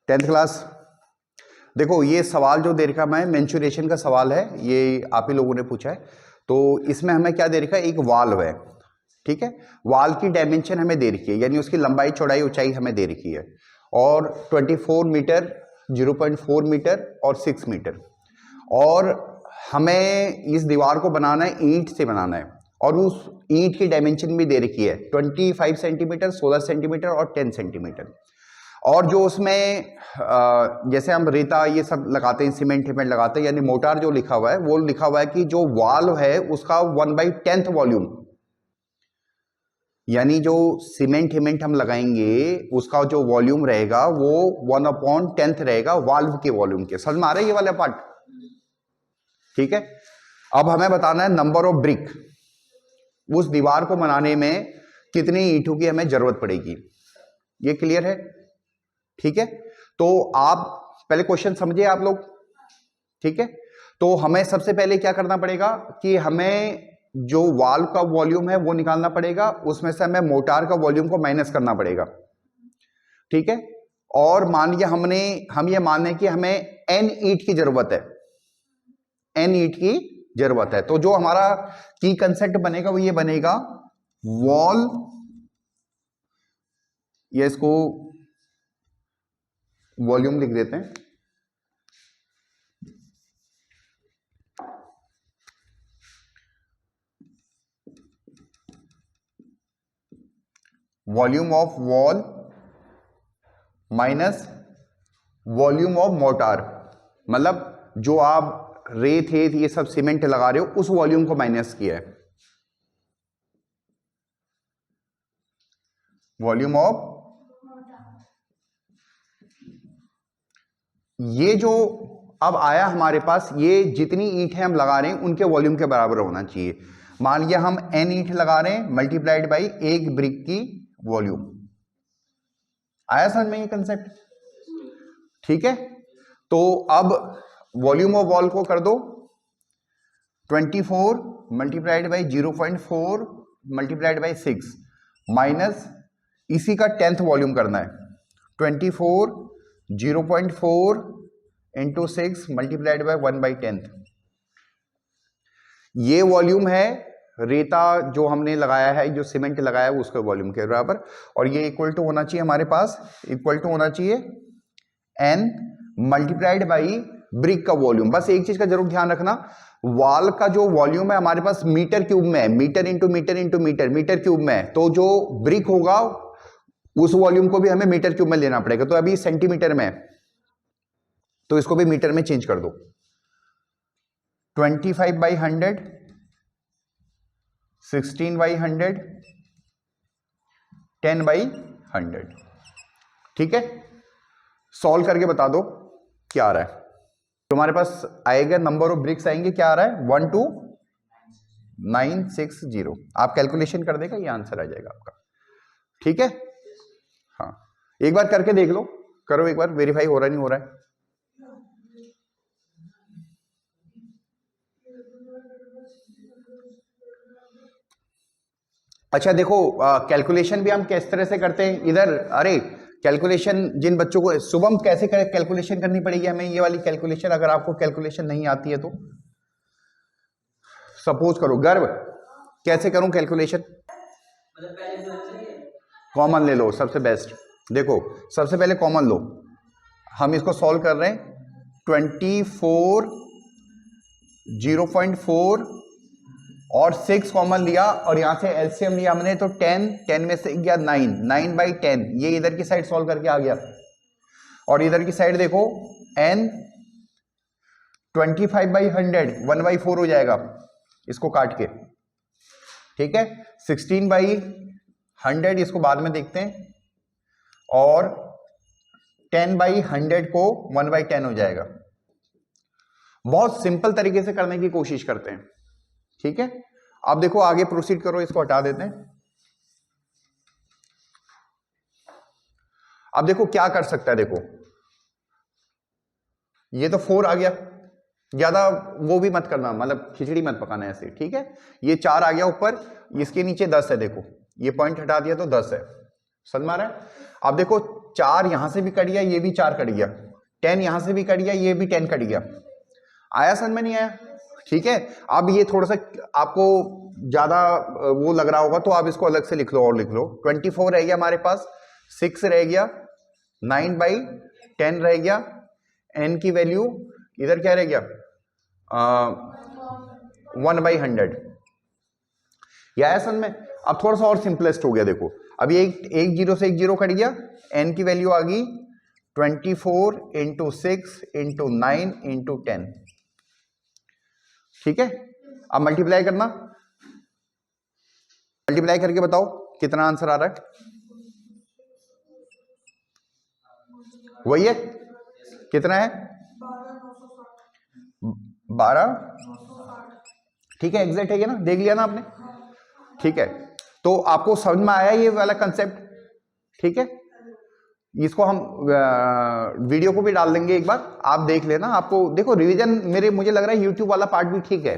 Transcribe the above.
10th class. देखो ये सवाल जो दे रखा है मेंसुरेशन का सवाल है, ये आप ही लोगों ने पूछा है। तो इसमें हमें क्या दे रखा है, एक वाल्व है, ठीक है। वाल्व की डायमेंशन हमें दे रखी है, यानी उसकी लंबाई चौड़ाई ऊंचाई हमें दे रखी है, और 24 मीटर, 0.4 मीटर और 6 मीटर। और हमें इस दीवार को बनाना है, ईंट से बनाना है, और उस ईंट की डायमेंशन भी दे रखी है 25 सेंटीमीटर, 16 सेंटीमीटर और 10 सेंटीमीटर। और जो उसमें जैसे हम रेता ये सब लगाते हैं, सीमेंट लगाते हैं, यानी मोटार जो लिखा हुआ है वो लिखा हुआ है कि जो वाल्व है उसका 1/10 वॉल्यूम, यानी जो सीमेंट हम लगाएंगे उसका जो वॉल्यूम रहेगा वो 1/10 रहेगा वाल्व के वॉल्यूम के। समझ में आ रहा है ये वाला पार्ट? ठीक है। अब हमें बताना है नंबर ऑफ ब्रिक, उस दीवार को बनाने में कितनी ईंटों की हमें जरूरत पड़ेगी। ये क्लियर है? ठीक है। तो आप पहले क्वेश्चन समझिए आप लोग, ठीक है। तो हमें सबसे पहले क्या करना पड़ेगा कि हमें जो वाल्व का वॉल्यूम है वो निकालना पड़ेगा, उसमें से हमें मोटार का वॉल्यूम को माइनस करना पड़ेगा, ठीक है। और मान लीजिए हम ये मान लें कि हमें n ईंट की जरूरत है, n ईंट की जरूरत है। तो जो हमारा की कंसेप्ट बनेगा वो ये बनेगा, वॉल, या इसको वॉल्यूम लिख देते हैं, volume of wall minus volume of motor, मतलब जो आप रेत ये सब सीमेंट लगा रहे हो उस वॉल्यूम को माइनस किया है, वॉल्यूम ऑफ, ये जो अब आया हमारे पास, ये जितनी ईंट है हम लगा रहे हैं उनके वॉल्यूम के बराबर होना चाहिए। मान लिया हम n ईंट लगा रहे हैं मल्टीप्लाइड बाई एक ब्रिक की वॉल्यूम। आया समझ में ये कंसेप्ट? ठीक है। तो अब वॉल्यूम ऑफ वॉल को कर दो 24 multiplied by 0.4 multiplied by 6 minus इसी का 10th वॉल्यूम करना है 24 0.4 इंटू 6 मल्टीप्लाइड बाई 1/10। ये वॉल्यूम है रेता जो हमने लगाया है, जो सीमेंट लगाया है उसके वॉल्यूम के बराबर, और ये इक्वल टू होना चाहिए हमारे पास, इक्वल टू होना चाहिए n मल्टीप्लाइड बाई ब्रिक का वॉल्यूम। बस एक चीज का जरूर ध्यान रखना, वॉल का जो वॉल्यूम है हमारे पास मीटर क्यूब में है, metre into metre into metre, metre cube में है। तो जो ब्रिक होगा उस वॉल्यूम को भी हमें मीटर क्यूब में लेना पड़ेगा। तो अभी सेंटीमीटर में है तो इसको भी मीटर में चेंज कर दो, 25/100, 16/100, 10/100। ठीक है। सॉल्व करके बता दो क्या आ रहा है तुम्हारे पास। आएगा नंबर ऑफ ब्रिक्स आएंगे, क्या आ रहा है 12960। आप कैलकुलेशन कर देगा, ये आंसर आ जाएगा आपका। ठीक है। हाँ, एक बार करके देख लो, करो एक बार, वेरीफाई हो रहा है नहीं हो रहा है। अच्छा देखो, कैलकुलेशन भी हम किस तरह से करते हैं इधर। अरे कैलकुलेशन जिन बच्चों को, शुभम कैसे कैलकुलेशन करनी पड़ेगी हमें, ये वाली कैलकुलेशन अगर आपको कैलकुलेशन नहीं आती है तो सपोज करो, गर्व कैसे करूं कैलकुलेशन? कॉमन ले लो, सबसे बेस्ट। देखो सबसे पहले कॉमन लो, हम इसको सॉल्व कर रहे हैं 24 0.4 और 6 कॉमन लिया, और यहां से एलसीएम लिया हमने तो 10 में से गया 9/10, ये इधर की साइड सॉल्व करके आ गया। और इधर की साइड देखो n 25/100 1/4 हो जाएगा इसको काट के। ठीक है। 16/100 इसको बाद में देखते हैं, और 10/100 को 1/10 हो जाएगा। बहुत सिंपल तरीके से करने की कोशिश करते हैं। ठीक है। अब देखो आगे प्रोसीड करो, इसको हटा देते हैं। अब देखो क्या कर सकता है, देखो ये तो 4 आ गया, ज्यादा वो भी मत करना, मतलब खिचड़ी मत पकाना ऐसे। ठीक है। ये 4 आ गया ऊपर, इसके नीचे 10 है, देखो ये पॉइंट हटा दिया तो 10 है। समझ में आ रहा है? अब देखो 4 यहां से भी कट गया, ये भी 4 कट गया, 10 यहां से भी कट गया, ये भी 10 कट गया। आया समझ में नहीं आया? ठीक है, अब ये थोड़ा सा आपको ज्यादा वो लग रहा होगा तो आप इसको अलग से लिख लो और लिख लो। 24 रह गया हमारे पास, 6 रह गया, 9/10 रह गया, n की वैल्यू इधर क्या रह गया 1/100। या आया समझ में? अब थोड़ा सा और सिंपलेस्ट हो गया, देखो अब ये एक जीरो से एक जीरो कट गया, n की वैल्यू आ गई 24 इंटू 6 इंटू 9 इंटू 10। ठीक है, अब मल्टीप्लाई करना, मल्टीप्लाई करके बताओ कितना आंसर आ रहा है। वही है, कितना है 12। ठीक है, एग्जैक्ट है ना, देख लिया ना आपने। ठीक है, तो आपको समझ में आया ये वाला कंसेप्ट? ठीक है, इसको हम वीडियो को भी डाल देंगे, एक बार आप देख लेना। आपको देखो रिवीजन मुझे लग रहा है यूट्यूब वाला पार्ट भी ठीक है।